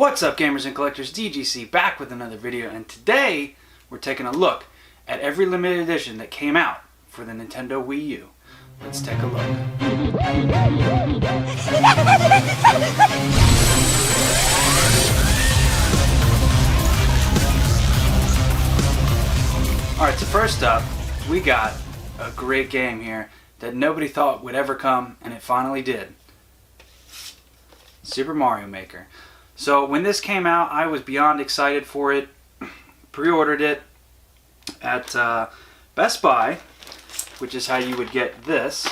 What's up, gamers and collectors? DGC back with another video, and today we're taking a look at every limited edition that came out for the Nintendo Wii U. Let's take a look. Alright, so first up, we got a great game here that nobody thought would ever come, and it finally did. Super Mario Maker. So when this came out, I was beyond excited for it. Pre-ordered it at Best Buy, which is how you would get this.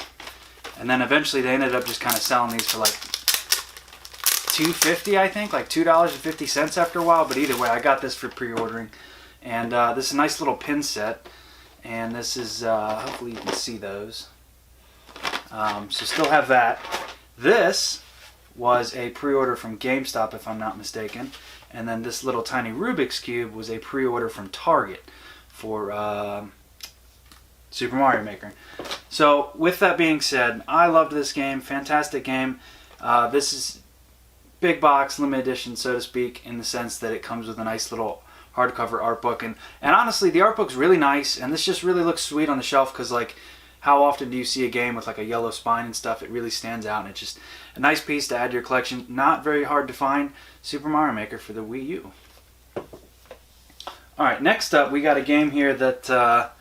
And then eventually they ended up just kind of selling these for like $2.50, I think, like $2.50 after a while. But either way, I got this for pre-ordering. And this is a nice little pin set. And this is, hopefully you can see those. So still have that. This was a pre-order from GameStop, if I'm not mistaken. And then this little tiny Rubik's Cube was a pre-order from Target for Super Mario Maker. So with that being said, I loved this game. Fantastic game. This is big box, limited edition, so to speak, in the sense that it comes with a nice little hardcover art book. And honestly, the art book's really nice, and this just really looks sweet on the shelf because, like, how often do you see a game with like a yellow spine and stuff? It really stands out, and it's just a nice piece to add to your collection. Not very hard to find. Super Mario Maker for the Wii U. Alright, next up we got a game here that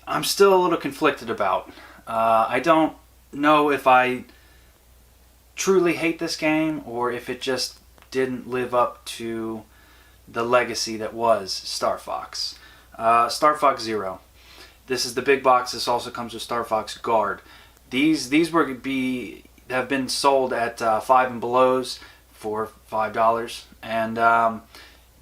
I'm still a little conflicted about. I don't know if I truly hate this game or if it just didn't live up to the legacy that was Star Fox. Star Fox Zero. This is the big box. This also comes with Star Fox Guard. These have been sold at Five and Below's for $5, and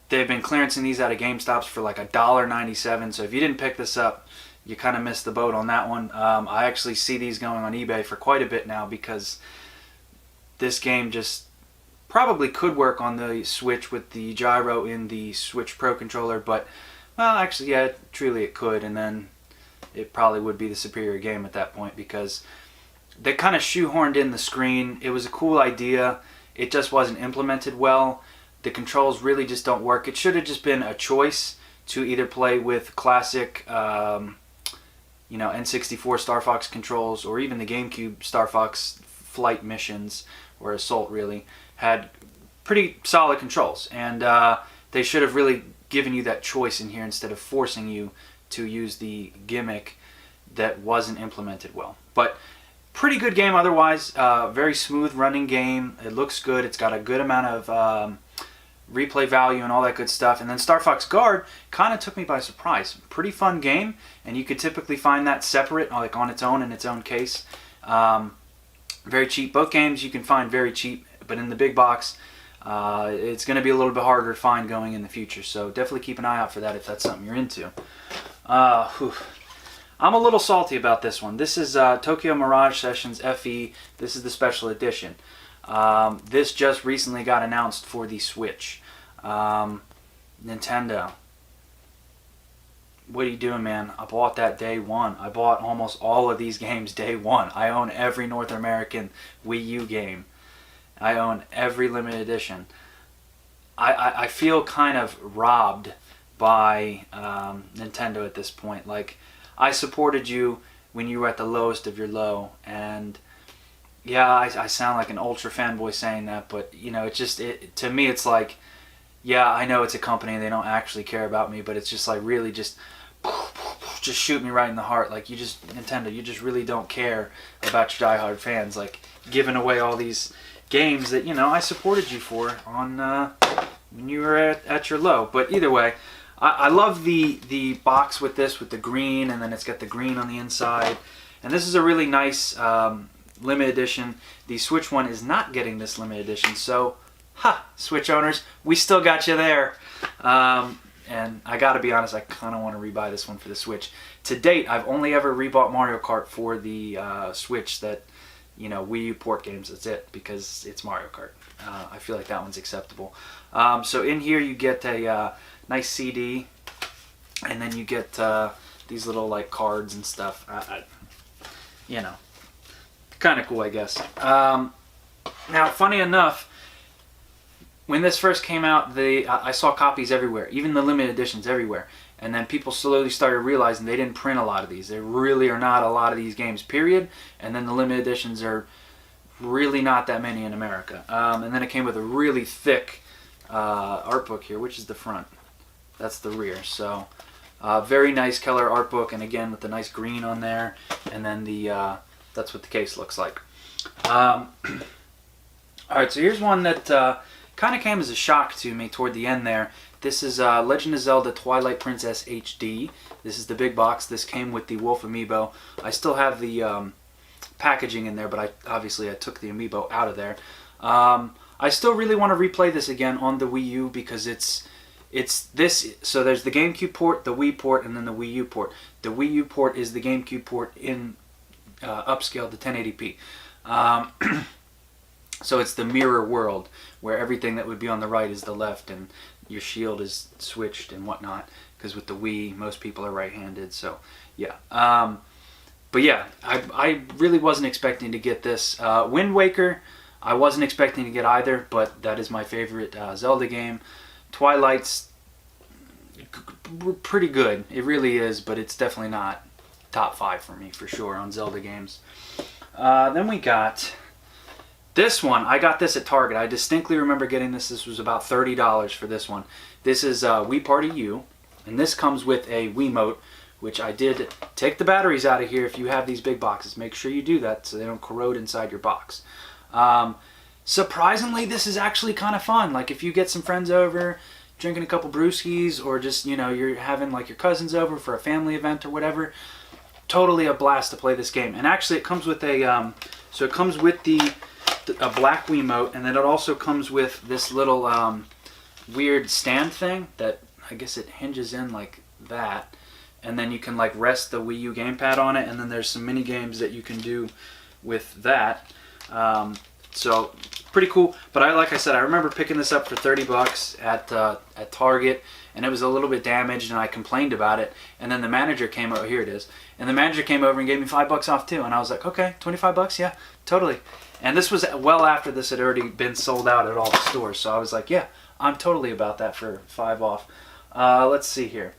they've been clearancing these out of GameStops for like $1.97. So if you didn't pick this up, you kind of missed the boat on that one. I actually see these going on eBay for quite a bit now because this game just probably could work on the Switch with the gyro in the Switch Pro controller, but well, actually, yeah, truly it could, and then it probably would be the superior game at that point because they kind of shoehorned in the screen. It was a cool idea. It just wasn't implemented well. The controls really just don't work. It should have just been a choice to either play with classic, N64 Star Fox controls, or even the GameCube Star Fox flight missions, or Assault really, had pretty solid controls. And they should have really given you that choice in here instead of forcing you to use the gimmick that wasn't implemented well. But pretty good game otherwise. Very smooth running game. It looks good. It's got a good amount of replay value and all that good stuff. And then Star Fox Guard kind of took me by surprise. Pretty fun game, and you could typically find that separate, like on its own in its own case. Very cheap. Both games you can find very cheap, but in the big box, it's going to be a little bit harder to find going in the future. So definitely keep an eye out for that if that's something you're into. I'm a little salty about this one. This is Tokyo Mirage Sessions FE. This is the special edition. This just recently got announced for the Switch. Nintendo, what are you doing, man? I bought that day one. I bought almost all of these games day one. I own every North American Wii U game. I own every limited edition. I feel kind of robbed by Nintendo at this point. Like, I supported you when you were at the lowest of your low, and yeah, I sound like an ultra fanboy saying that, but you know, to me it's like, yeah, I know it's a company and they don't actually care about me, but it's just like really just shoot me right in the heart. Like, Nintendo, you just really don't care about your diehard fans, like giving away all these games that, you know, I supported you for on when you were at your low. But either way, I love the box with this, with the green, and then it's got the green on the inside. And this is a really nice limited edition. The Switch one is not getting this limited edition, so, Switch owners, we still got you there. And I gotta be honest, I kind of want to rebuy this one for the Switch. To date, I've only ever rebought Mario Kart for the Switch, that, you know, Wii U port games. That's it, because it's Mario Kart. I feel like that one's acceptable. So in here you get a nice CD, and then you get these little like cards and stuff. You know, kind of cool, I guess. Now, funny enough, when this first came out, I saw copies everywhere, even the limited editions everywhere. And then people slowly started realizing they didn't print a lot of these. There really are not a lot of these games, period. And then the limited editions are really not that many in America. And then it came with a really thick art book here, which is the front. That's the rear. So very nice color art book, and again with the nice green on there. And then that's what the case looks like. Alright, so here's one that kind of came as a shock to me toward the end there. This is Legend of Zelda Twilight Princess HD. This is the big box. This came with the Wolf amiibo. I still have the packaging in there, but obviously I took the amiibo out of there. I still really want to replay this again on the Wii U because it's this. So there's the GameCube port, the Wii port, and then the Wii U port. The Wii U port is the GameCube port in upscaled to 1080p. So it's the mirror world where everything that would be on the right is the left, and your shield is switched and whatnot. Because with the Wii, most people are right-handed. So yeah. But yeah, I really wasn't expecting to get this. Wind Waker, I wasn't expecting to get either, but that is my favorite Zelda game. Twilight's pretty good. It really is, but it's definitely not top 5 for me, for sure, on Zelda games. Then we got this one. I got this at Target. I distinctly remember getting this. This was about $30 for this one. This is Wii Party U, and this comes with a Wiimote, which I did take the batteries out of here. If you have these big boxes, make sure you do that so they don't corrode inside your box. Surprisingly, this is actually kind of fun. Like if you get some friends over, drinking a couple brewskis, or just, you know, you're having like your cousins over for a family event or whatever, totally a blast to play this game. And actually it comes with a, so it comes with a black Wiimote, and then it also comes with this little weird stand thing that I guess it hinges in like that. And then you can like rest the Wii U gamepad on it, and then there's some mini games that you can do with that. So pretty cool. But like I said, I remember picking this up for $30 at Target, and it was a little bit damaged, and I complained about it. And then the manager came over. Here it is. And the manager came over and gave me $5 off too. And I was like, okay, $25, yeah, totally. And this was well after this had already been sold out at all the stores. So I was like, yeah, I'm totally about that for $5 off. Let's see here.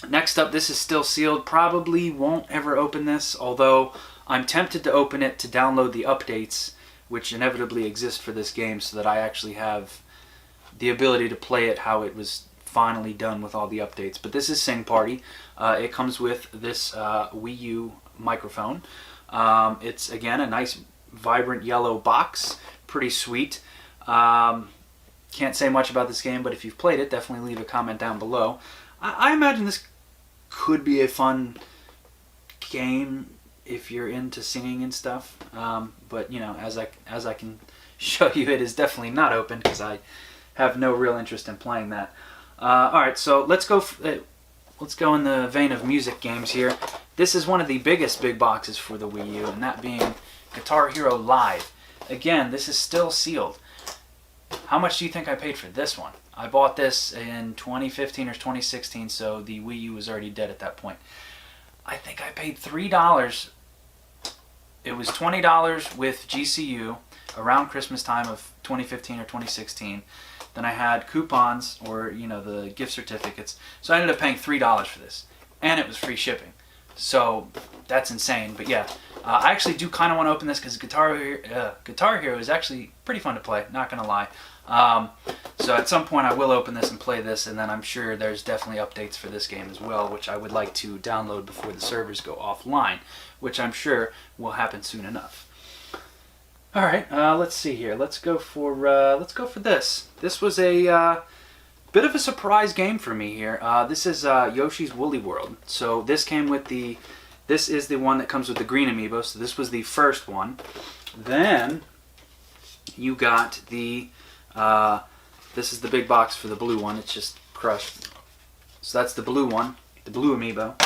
Next up, this is still sealed. Probably won't ever open this, although I'm tempted to open it to download the updates, which inevitably exist for this game, so that I actually have the ability to play it how it was finally done with all the updates. But this is Sing Party. It comes with this Wii U microphone. It's, again, a nice vibrant yellow box. Pretty sweet. Can't say much about this game, but if you've played it, definitely leave a comment down below. I imagine this could be a fun game if you're into singing and stuff. But you know, as I can show you, it is definitely not open because I have no real interest in playing that. All right, so let's go in the vein of music games here. This is one of the biggest big boxes for the Wii U, and that being Guitar Hero Live. Again, this is still sealed. How much do you think I paid for this one? I bought this in 2015 or 2016, so the Wii U was already dead at that point. I think I paid $3. It was $20 with GCU around Christmas time of 2015 or 2016. Then I had coupons, or you know, the gift certificates. So I ended up paying $3 for this, and it was free shipping. So that's insane. But yeah, I actually do kind of want to open this because Guitar Hero is actually pretty fun to play. Not gonna lie. So at some point I will open this and play this, and then I'm sure there's definitely updates for this game as well, which I would like to download before the servers go offline, which I'm sure will happen soon enough. All right, let's see here. Let's go for this. This was a bit of a surprise game for me here. This is Yoshi's Woolly World. So this came with this is the one that comes with the green amiibo. So this was the first one. Then you got the this is the big box for the blue one. It's just crushed. So that's the blue one, the blue amiibo.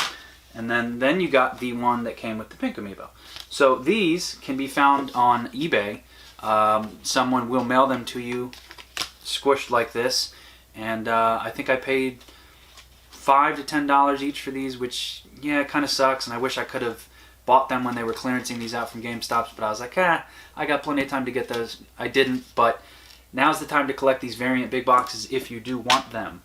And then you got the one that came with the pink amiibo. So these can be found on eBay. Someone will mail them to you squished like this. And I think I paid $5 to $10 each for these, which, yeah, it kind of sucks. And I wish I could have bought them when they were clearancing these out from GameStops. But I was like, I got plenty of time to get those. I didn't, but now's the time to collect these variant big boxes if you do want them.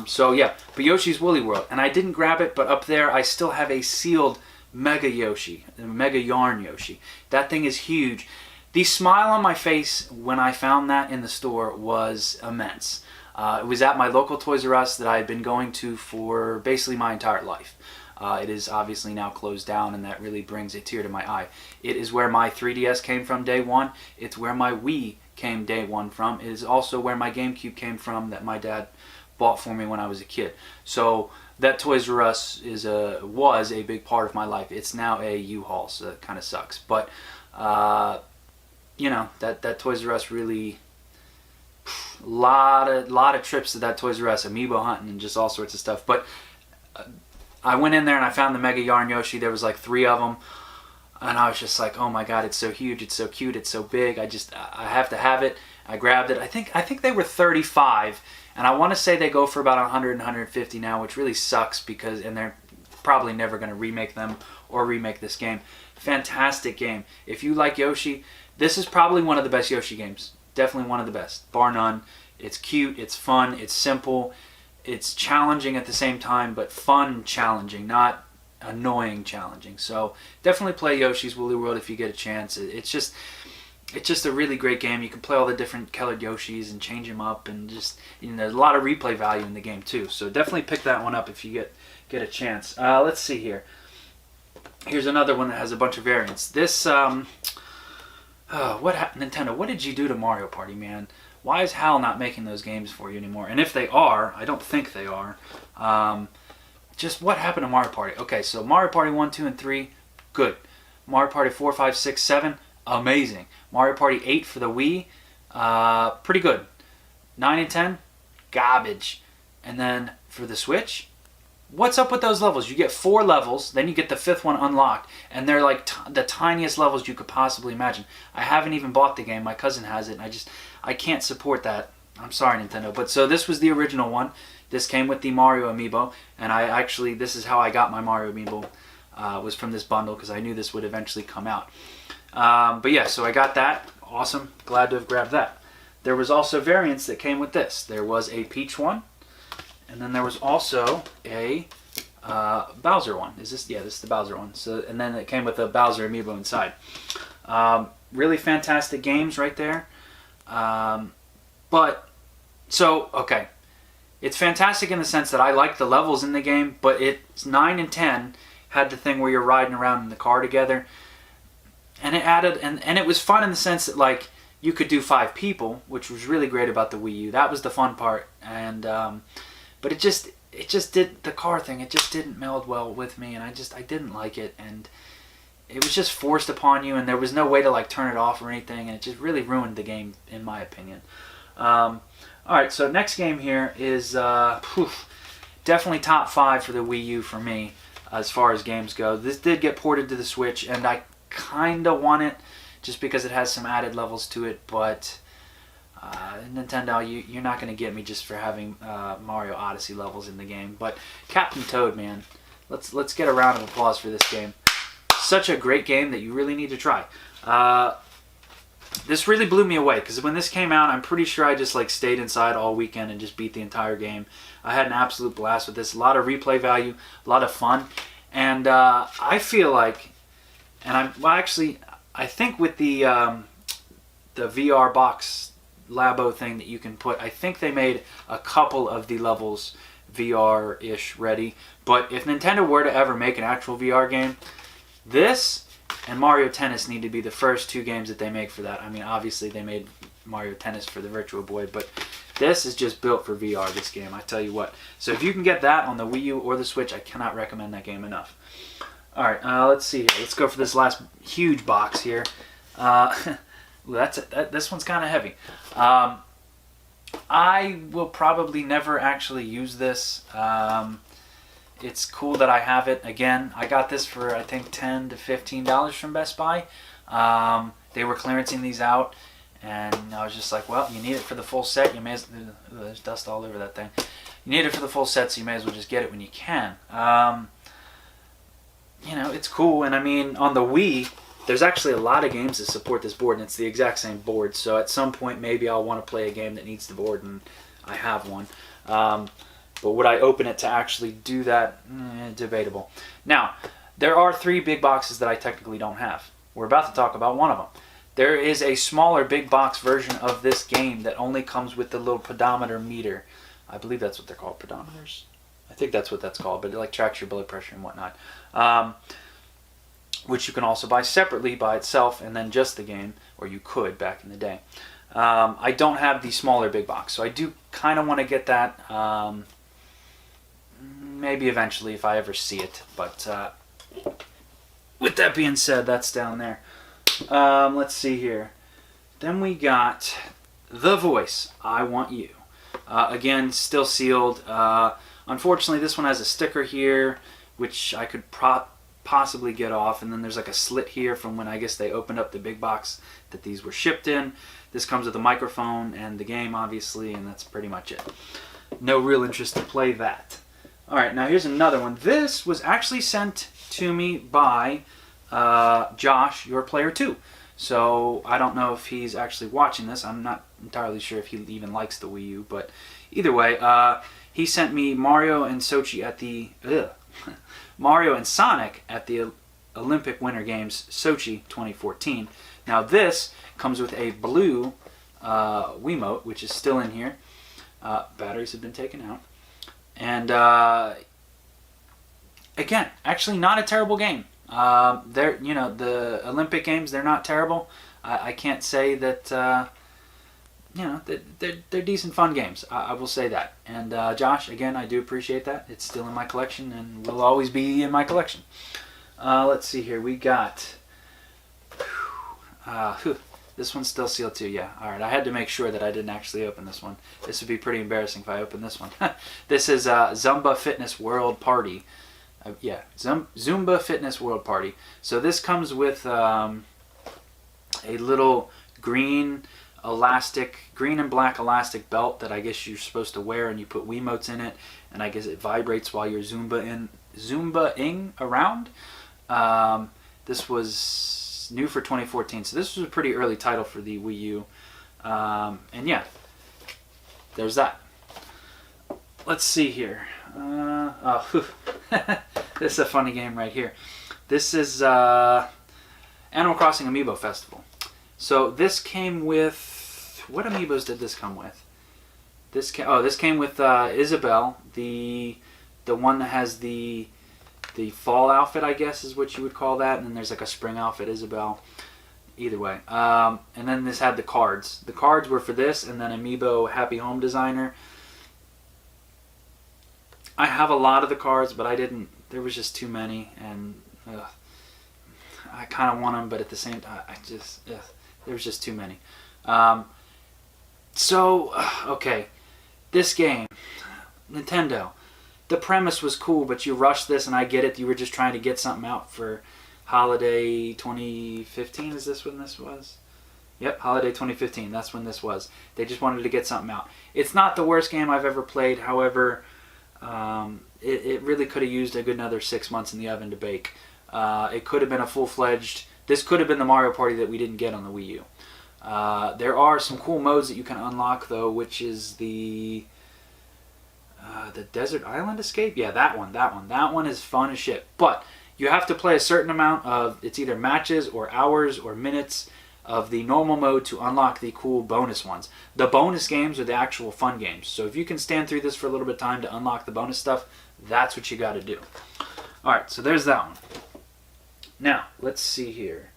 So yeah, but Yoshi's Woolly World, and I didn't grab it, but up there I still have a sealed Mega Yoshi, Mega Yarn Yoshi. That thing is huge. The smile on my face when I found that in the store was immense. It was at my local Toys R Us that I had been going to for basically my entire life. It is obviously now closed down, and that really brings a tear to my eye. It is where my 3DS came from day one. It's where my Wii came day one from. It is also where my GameCube came from that my dad bought for me when I was a kid. So that Toys R Us was a big part of my life. It's now a U-Haul, so that kind of sucks. But you know, that Toys R Us really, lot of trips to that Toys R Us, amiibo hunting and just all sorts of stuff. But I went in there and I found the Mega Yarn Yoshi. There was like 3 of them, and I was just like, oh my god, it's so huge, it's so cute, it's so big. I have to have it. I grabbed it. I think they were $35, and I want to say they go for about $100, $150 now, which really sucks because, and they're probably never going to remake them or remake this game. Fantastic game. If you like Yoshi, this is probably one of the best Yoshi games. Definitely one of the best, bar none. It's cute, it's fun, it's simple, it's challenging at the same time, but fun challenging, not annoying challenging. So definitely play Yoshi's Woolly World if you get a chance. It's just a really great game. You can play all the different colored Yoshis and change them up, and just, you know, there's a lot of replay value in the game too. So definitely pick that one up if you get a chance. Let's see here. Here's another one that has a bunch of variants. This Nintendo, what did you do to Mario Party, man? Why is HAL not making those games for you anymore? And if they are, I don't think they are. Just what happened to Mario Party? Okay, so Mario Party 1, 2, and 3, good. Mario Party 4, 5, 6, 7, amazing. Mario Party 8 for the Wii, pretty good. 9 and 10, garbage. And then for the Switch, what's up with those levels? You get 4 levels, then you get the 5th one unlocked, and they're like the tiniest levels you could possibly imagine. I haven't even bought the game. My cousin has it, and I can't support that. I'm sorry, Nintendo. But so this was the original one. This came with the Mario amiibo, and this is how I got my Mario amiibo, was from this bundle, because I knew this would eventually come out. But yeah, so I got that. Awesome. Glad to have grabbed that. There was also variants that came with this. There was a Peach one, and then there was also a Bowser one. Is this? Yeah, this is the Bowser one. So, and then it came with a Bowser amiibo inside. Really fantastic games right there. Okay. It's fantastic in the sense that I like the levels in the game, but it's 9 and 10 had the thing where you're riding around in the car together. And it added, and it was fun in the sense that, like, you could do 5 people, which was really great about the Wii U. That was the fun part. And but it just did, the car thing, it just didn't meld well with me, and I didn't like it, and it was just forced upon you, and there was no way to like turn it off or anything, and it just really ruined the game in my opinion. Alright, so next game here is definitely top 5 for the Wii U for me as far as games go. This did get ported to the Switch, and I kinda want it just because it has some added levels to it, but Nintendo, you're not going to get me just for having Mario Odyssey levels in the game. But Captain Toad, man, let's get a round of applause for this game. Such a great game that you really need to try. This really blew me away, because when this came out, I'm pretty sure I just like stayed inside all weekend and just beat the entire game. I had an absolute blast with this. A lot of replay value, a lot of fun, and I feel like, and I think with the VR box Labo thing that you can put, I think they made a couple of the levels VR-ish ready. But if Nintendo were to ever make an actual VR game, this and Mario Tennis need to be the first 2 games that they make for that. I mean, obviously they made Mario Tennis for the Virtual Boy, but this is just built for VR, this game, I tell you what. So if you can get that on the Wii U or the Switch, I cannot recommend that game enough. Alright, let's see here. Let's go for this last huge box here. This one's kind of heavy. I will probably never actually use this. It's cool that I have it. Again, I got this for I think $10 to $15 from Best Buy. They were clearancing these out, and I was just like, well, you need it for the full set. You may as there's dust all over that thing. You need it for the full set, so you may as well just get it when you can. You know, it's cool, and I mean, on the Wii, there's actually a lot of games that support this board, and it's the exact same board. So at some point, maybe I'll want to play a game that needs the board, and I have one. But would I open it to actually do that? Debatable. Now, there are 3 big boxes that I technically don't have. We're about to talk about one of them. There is a smaller big box version of this game that only comes with the little pedometer meter. I believe that's what they're called, pedometers. I think that's what that's called, but it like tracks your blood pressure and whatnot. Which you can also buy separately by itself and then just the game, or you could back in the day. I don't have the smaller big box, so I do kind of want to get that maybe eventually if I ever see it. But with that being said, that's down there. Let's see here. Then we got The Voice, I Want You. Again, still sealed. Unfortunately, this one has a sticker here, which I could possibly get off, and then there's like a slit here from when I guess they opened up the big box that these were shipped in. This comes with a microphone and the game, obviously, and that's pretty much it. No real interest to play that. Alright, now here's another one. This was actually sent to me by Josh, your player 2. So I don't know if he's actually watching this. I'm not entirely sure if he even likes the Wii U, but either way, he sent me Mario and Sochi at the Mario and Sonic at the Olympic Winter Games Sochi 2014. Now this comes with a blue Wiimote, which is still in here. Batteries have been taken out. And again, actually not a terrible game. They're, you know, the Olympic Games, they're not terrible. I can't say that, you know, they're decent fun games. I will say that. And Josh, again, I do appreciate that. It's still in my collection and will always be in my collection. Let's see here. We got... this one's still sealed too, yeah. Alright, I had to make sure that I didn't actually open this one. This would be pretty embarrassing if I opened this one. This is Zumba Fitness World Party. Yeah, Zumba Fitness World Party. So this comes with a little green and black elastic belt that I guess you're supposed to wear, and you put Wiimotes in it, and I guess it vibrates while you're Zumba-ing around. This was new for 2014, so this was a pretty early title for the Wii U. And yeah, there's that. Let's see here. This is a funny game right here. This is Animal Crossing Amiibo Festival. So this came with, what amiibos did this come with? This came with Isabelle, the one that has the fall outfit, I guess is what you would call that, and then there's like a spring outfit, Isabelle. Either way. And then this had the cards. The cards were for this, and then Amiibo Happy Home Designer. I have a lot of the cards, but I didn't. There was just too many, and I kind of want them, but at the same time, there was just too many. Okay, this game, Nintendo. The premise was cool, but you rushed this, and I get it. You were just trying to get something out for Holiday 2015. Is this when this was? Yep, Holiday 2015. That's when this was. They just wanted to get something out. It's not the worst game I've ever played. However, it really could have used a good another 6 months in the oven to bake. It could have been a full-fledged... This could have been the Mario Party that we didn't get on the Wii U. There are some cool modes that you can unlock, though, which is the Desert Island Escape? Yeah, that one. That one is fun as shit. But you have to play a certain amount of... It's either matches or hours or minutes of the normal mode to unlock the cool bonus ones. The bonus games are the actual fun games. So if you can stand through this for a little bit of time to unlock the bonus stuff, that's what you got to do. Alright, so there's that one. Now, let's see here.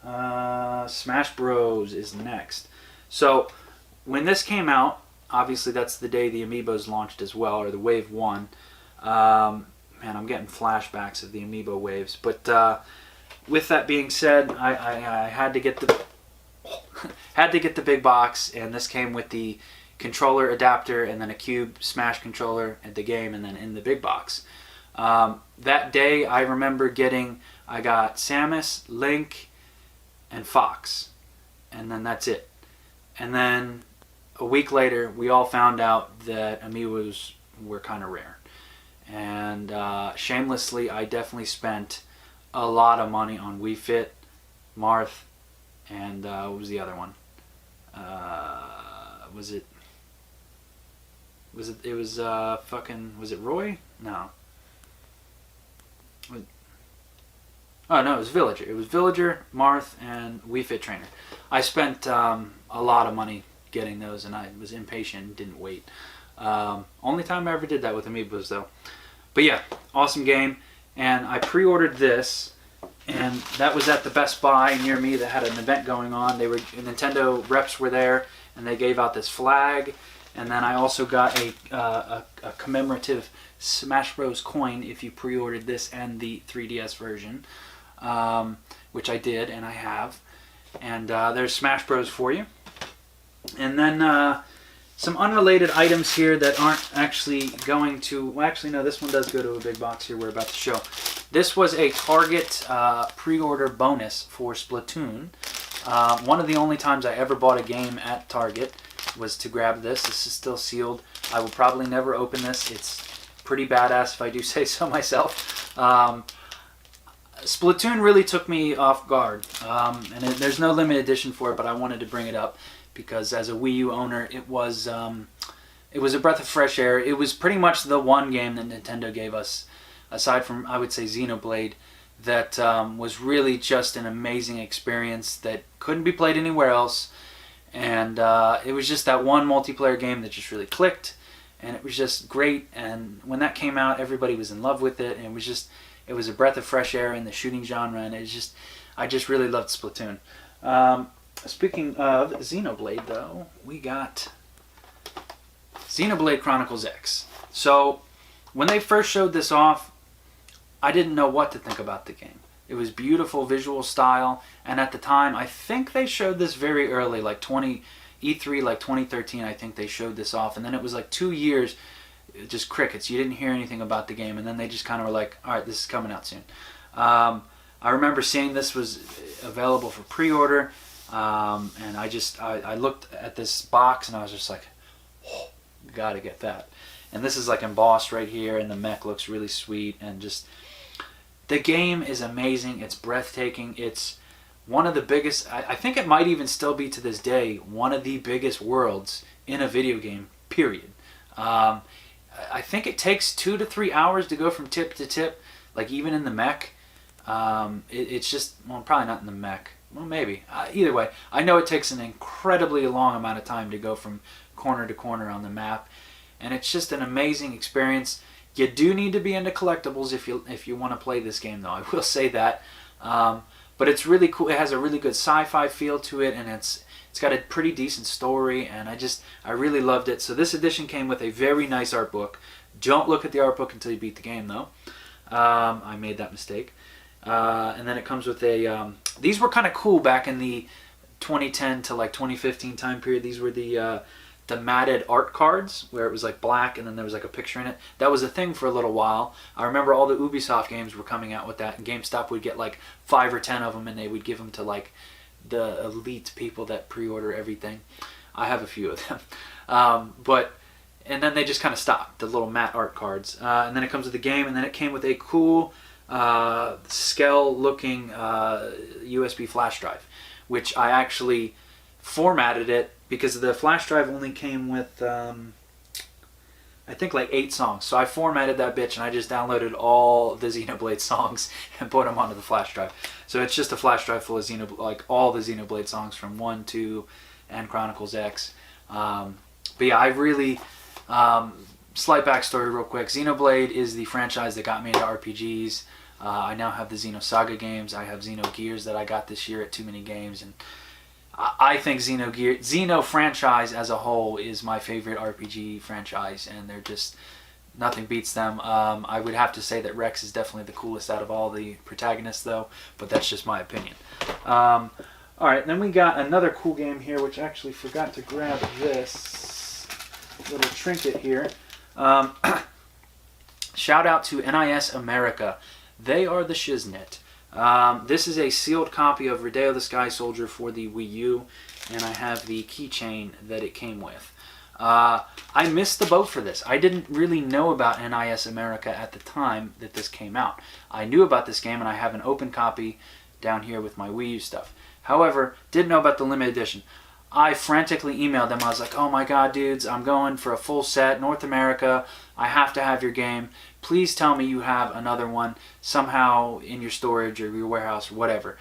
Smash Bros. Is next. So, when this came out, obviously that's the day the Amiibos launched as well, or the Wave 1. Man, I'm getting flashbacks of the Amiibo waves. But with that being said, I had to get the big box, and this came with the controller adapter and then a Cube Smash controller at the game, and then in the big box. That day, I remember I got Samus, Link, and Fox, and then that's it. And then a week later, we all found out that Amiibos were kind of rare. And shamelessly, I definitely spent a lot of money on Wii Fit Marth, and what was the other one? Was it? It was fucking. Was it Roy? No. Oh no, it was Villager. It was Villager, Marth, and Wii Fit Trainer. I spent a lot of money getting those, and I was impatient and didn't wait. Only time I ever did that with amiibos, though. But yeah, awesome game. And I pre-ordered this, and that was at the Best Buy near me that had an event going on. Nintendo reps were there, and they gave out this flag. And then I also got a commemorative Smash Bros. Coin if you pre-ordered this and the 3DS version, which I did, and I have. And there's Smash Bros. For you. And then some unrelated items here that aren't actually going to... Well, actually, no, this one does go to a big box here we're about to show. This was a Target pre-order bonus for Splatoon. One of the only times I ever bought a game at Target was to grab this. This is still sealed. I will probably never open this. It's pretty badass if I do say so myself. Splatoon really took me off guard. And there's no limited edition for it, but I wanted to bring it up because as a Wii U owner, it was a breath of fresh air. It was pretty much the one game that Nintendo gave us, aside from, I would say, Xenoblade, that was really just an amazing experience that couldn't be played anywhere else. And it was just that one multiplayer game that just really clicked, and it was just great. And when that came out, everybody was in love with it, and it was a breath of fresh air in the shooting genre, and I just really loved Splatoon. Speaking of Xenoblade, though, we got Xenoblade Chronicles X. So when they first showed this off, I didn't know what to think about the game. It was beautiful visual style, and at the time, I think they showed this very early, like E3, like 2013, I think they showed this off, and then it was like 2 years, just crickets. You didn't hear anything about the game, and then they just kind of were like, all right, this is coming out soon. I remember seeing this was available for pre-order, and I looked at this box, and I was just like, oh, gotta get that. And this is like embossed right here, and the mech looks really sweet, and just... The game is amazing. It's breathtaking. It's one of the biggest... I think it might even still be to this day one of the biggest worlds in a video game, period. I think it takes 2 to 3 hours to go from tip to tip, like even in the mech. It's just... Well, probably not in the mech. Well, maybe. Either way, I know it takes an incredibly long amount of time to go from corner to corner on the map. And it's just an amazing experience. You do need to be into collectibles if you want to play this game, though. I will say that. But it's really cool. It has a really good sci-fi feel to it, and it's got a pretty decent story, and I really loved it. So this edition came with a very nice art book. Don't look at the art book until you beat the game, though. I made that mistake. And then it comes with a... these were kind of cool back in the 2010 to like 2015 time period. These were the matted art cards where it was like black and then there was like a picture in it. That was a thing for a little while. I remember all the Ubisoft games were coming out with that, and GameStop would get like 5 or 10 of them, and they would give them to like the elite people that pre-order everything. I have a few of them. And then they just kind of stopped, the little matte art cards. And then it comes with the game, and then it came with a cool Skell looking USB flash drive, which I actually formatted it because the flash drive only came with I think like 8 songs. So I formatted that bitch and I just downloaded all the Xenoblade songs and put them onto the flash drive. So it's just a flash drive full of like all the Xenoblade songs from 1, 2, and Chronicles X. But yeah, I really... slight backstory real quick. Xenoblade is the franchise that got me into RPGs. I now have the Xenosaga games. I have Xenogears that I got this year at Too Many Games, and I think Xeno franchise as a whole is my favorite RPG franchise, and they're just... nothing beats them. I would have to say that Rex is definitely the coolest out of all the protagonists, though, but that's just my opinion. Alright, then we got another cool game here, which I actually forgot to grab this little trinket here. Shout out to NIS America. They are the shiznit. This is a sealed copy of Rodeo the Sky Soldier for the Wii U, and I have the keychain that it came with. I missed the boat for this. I didn't really know about NIS America at the time that this came out. I knew about this game, and I have an open copy down here with my Wii U stuff. However, didn't know about the limited edition. I frantically emailed them. I was like, oh my god, dudes, I'm going for a full set, North America. I have to have your game. Please tell me you have another one somehow in your storage or your warehouse or whatever.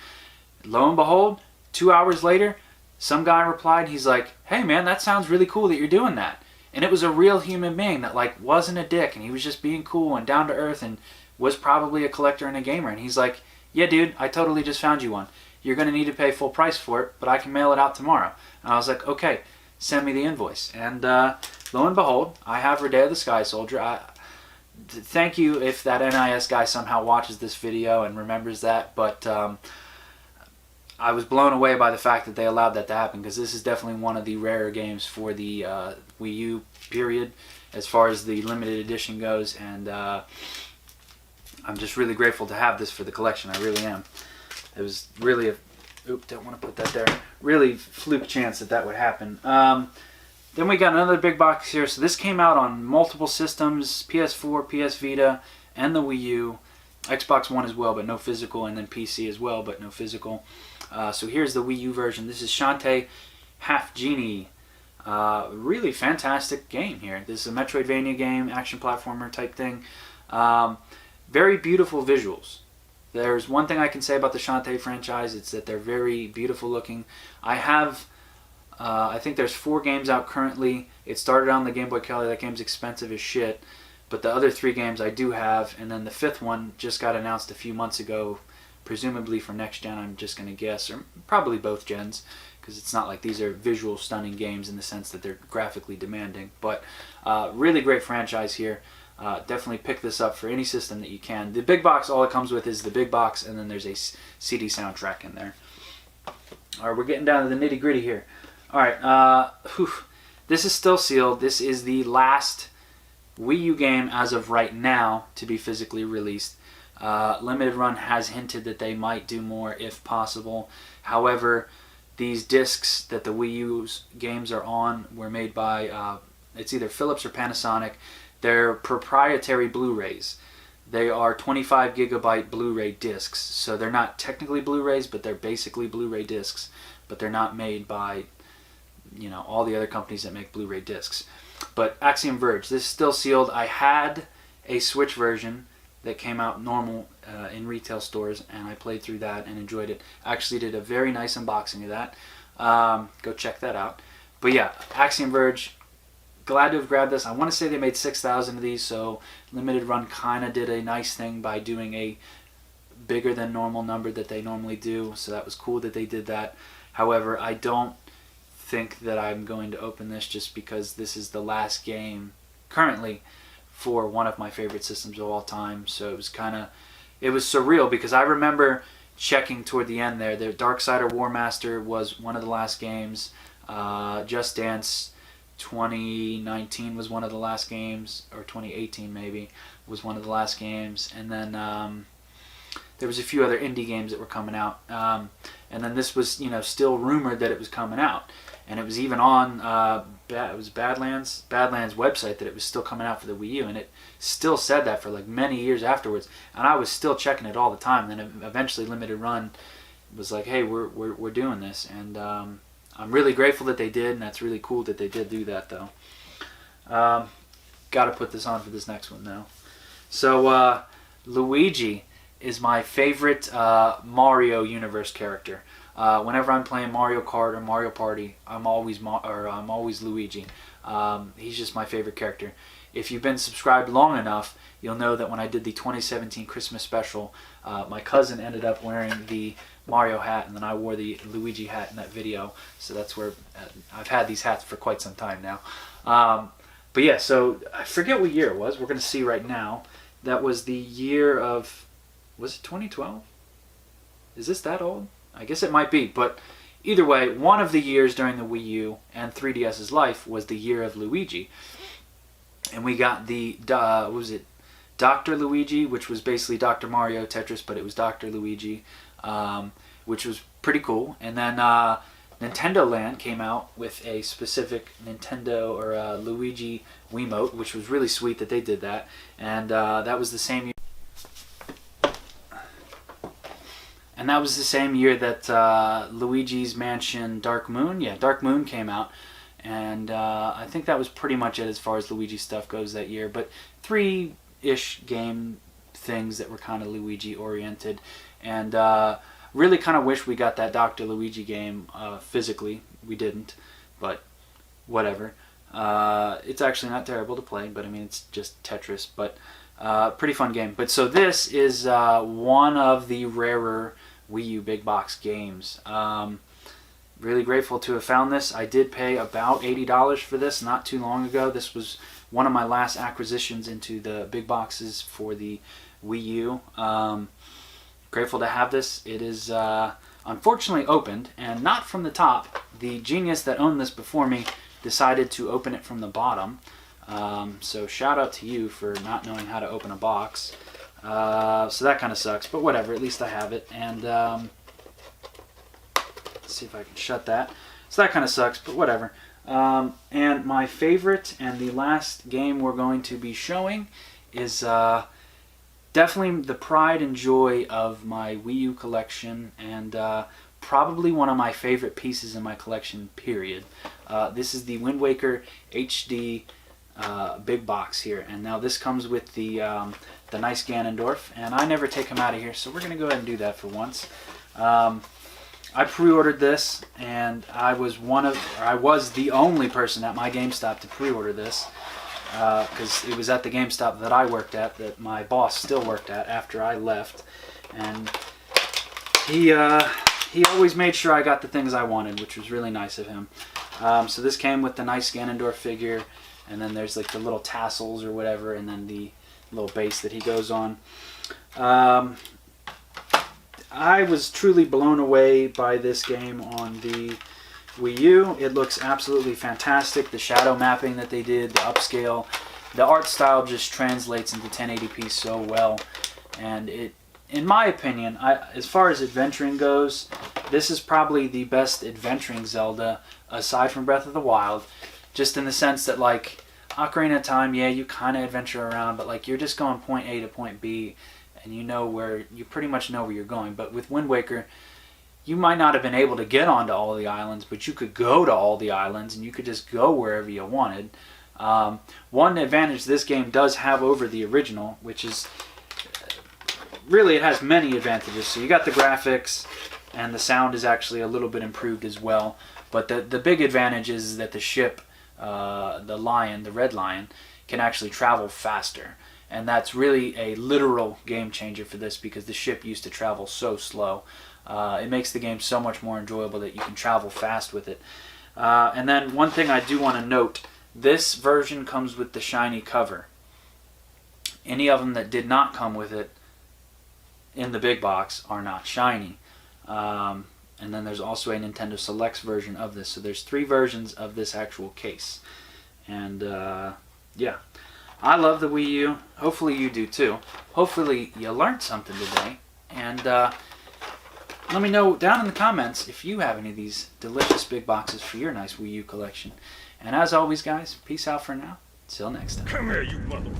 Lo and behold, 2 hours later, some guy replied. He's like, hey man, that sounds really cool that you're doing that. And it was a real human being that like wasn't a dick, and he was just being cool and down to earth and was probably a collector and a gamer. And he's like, yeah dude, I totally just found you one. You're going to need to pay full price for it, but I can mail it out tomorrow. And I was like, okay, send me the invoice. And lo and behold, I have Rodeo the Sky Soldier. Thank you if that NIS guy somehow watches this video and remembers that, but I was blown away by the fact that they allowed that to happen, because this is definitely one of the rarer games for the Wii U period as far as the limited edition goes, and I'm just really grateful to have this for the collection. I really am. It was really a, don't want to put that there, really fluke chance that that would happen. Then we got another big box here. So this came out on multiple systems, PS4, PS Vita, and the Wii U. Xbox One as well, but no physical, and then PC as well, but no physical. So here's the Wii U version. This is Shantae half-genie. Really fantastic game here. This is a Metroidvania game, action platformer type thing. Very beautiful visuals. There's one thing I can say about the Shantae franchise. It's that they're very beautiful looking. I have, I think there's 4 games out currently. It started on the Game Boy Color. That game's expensive as shit. But the other 3 games I do have, and then the 5th one just got announced a few months ago, presumably for next gen, I'm just going to guess, or probably both gens, because it's not like these are visual stunning games in the sense that they're graphically demanding. But really great franchise here. Definitely pick this up for any system that you can. The big box, all it comes with is the big box, and then there's a CD soundtrack in there. Alright, we're getting down to the nitty gritty here. Alright, this is still sealed. This is the last Wii U game as of right now to be physically released. Limited Run has hinted that they might do more if possible. However, these discs that the Wii U's games are on were made by, it's either Philips or Panasonic. They're proprietary Blu-rays. They are 25 gigabyte Blu-ray discs. So they're not technically Blu-rays, but they're basically Blu-ray discs. But they're not made by, you know, all the other companies that make Blu-ray discs. But Axiom Verge, this is still sealed. I had a Switch version that came out normal in retail stores, and I played through that and enjoyed it. Actually did a very nice unboxing of that. Go check that out. But yeah, Axiom Verge, glad to have grabbed this. I want to say they made 6,000 of these, so Limited Run kind of did a nice thing by doing a bigger than normal number that they normally do, so that was cool that they did that. However, I don't think that I'm going to open this just because this is the last game currently for one of my favorite systems of all time. So it was surreal, because I remember checking toward the end there. The Darksider War Master was one of the last games. Just Dance 2019 was one of the last games, or 2018 maybe was one of the last games, and then there was a few other indie games that were coming out, and then this was, you know, still rumored that it was coming out, and it was even on it was Badlands website that it was still coming out for the Wii U, and it still said that for like many years afterwards, and I was still checking it all the time. And then eventually Limited Run was like, hey, we're doing this, and I'm really grateful that they did, and that's really cool that they did do that, though. Got to put this on for this next one now. So Luigi is my favorite Mario universe character. Whenever I'm playing Mario Kart or Mario Party, I'm always Luigi. He's just my favorite character. If you've been subscribed long enough, you'll know that when I did the 2017 Christmas special, my cousin ended up wearing the Mario hat, and then I wore the Luigi hat in that video. So that's where I've had these hats for quite some time now. But yeah, so I forget what year it was. We're going to see right now. That was the year of, was it 2012? Is this that old? I guess it might be, but either way, one of the years during the Wii U and 3DS's life was the year of Luigi. And we got the, what was it, Dr. Luigi, which was basically Dr. Mario Tetris, but it was Dr. Luigi, which was pretty cool. And then Nintendo Land came out with a specific Nintendo or Luigi Wiimote, which was really sweet that they did that. And that was the same year. And that was the same year that Luigi's Mansion Dark Moon, Dark Moon came out. And I think that was pretty much it as far as Luigi stuff goes that year. But 3-ish game things that were kind of Luigi oriented. And really kind of wish we got that Dr. Luigi game physically. We didn't, but whatever. It's actually not terrible to play, but I mean, it's just Tetris. But pretty fun game. But so this is one of the rarer Wii U big box games. Really grateful to have found this. I did pay about $80 for this not too long ago. This was one of my last acquisitions into the big boxes for the Wii U. Grateful to have this. It is unfortunately opened, and not from the top. The genius that owned this before me decided to open it from the bottom. So shout out to you for not knowing how to open a box. So that kind of sucks, but whatever, at least I have it. And let's see if I can shut that. So that kind of sucks, but whatever. And my favorite and the last game we're going to be showing is definitely the pride and joy of my Wii U collection, and probably one of my favorite pieces in my collection, period. This is the Wind Waker HD big box here, and now this comes with the nice Ganondorf, and I never take him out of here, so we're going to go ahead and do that for once. I pre-ordered this, and I was the only person at my GameStop to pre-order this, because it was at the GameStop that I worked at, that my boss still worked at after I left, and he always made sure I got the things I wanted, which was really nice of him. So this came with the nice Ganondorf figure, and then there's like the little tassels or whatever, and then the little base that he goes on. I was truly blown away by this game on the Wii U. It looks absolutely fantastic. The shadow mapping that they did, the upscale, the art style just translates into 1080p so well. And it, in my opinion, as far as adventuring goes, this is probably the best adventuring Zelda aside from Breath of the Wild. Just in the sense that, like, Ocarina of Time, yeah, you kind of adventure around, but like you're just going point A to point B, and you pretty much know where you're going. But with Wind Waker, you might not have been able to get onto all the islands, but you could go to all the islands, and you could just go wherever you wanted. One advantage this game does have over the original, which is, really it has many advantages. So you got the graphics, and the sound is actually a little bit improved as well. But the big advantage is that the ship, the Red Lion, can actually travel faster. And that's really a literal game changer for this, because the ship used to travel so slow. It makes the game so much more enjoyable that you can travel fast with it. And then one thing I do want to note, this version comes with the shiny cover. Any of them that did not come with it in the big box are not shiny. And then there's also a Nintendo Selects version of this. So there's 3 versions of this actual case. And yeah, I love the Wii U. Hopefully you do too. Hopefully you learned something today. And let me know down in the comments if you have any of these delicious big boxes for your nice Wii U collection. And as always, guys, peace out for now. Till next time. Come here, you mother...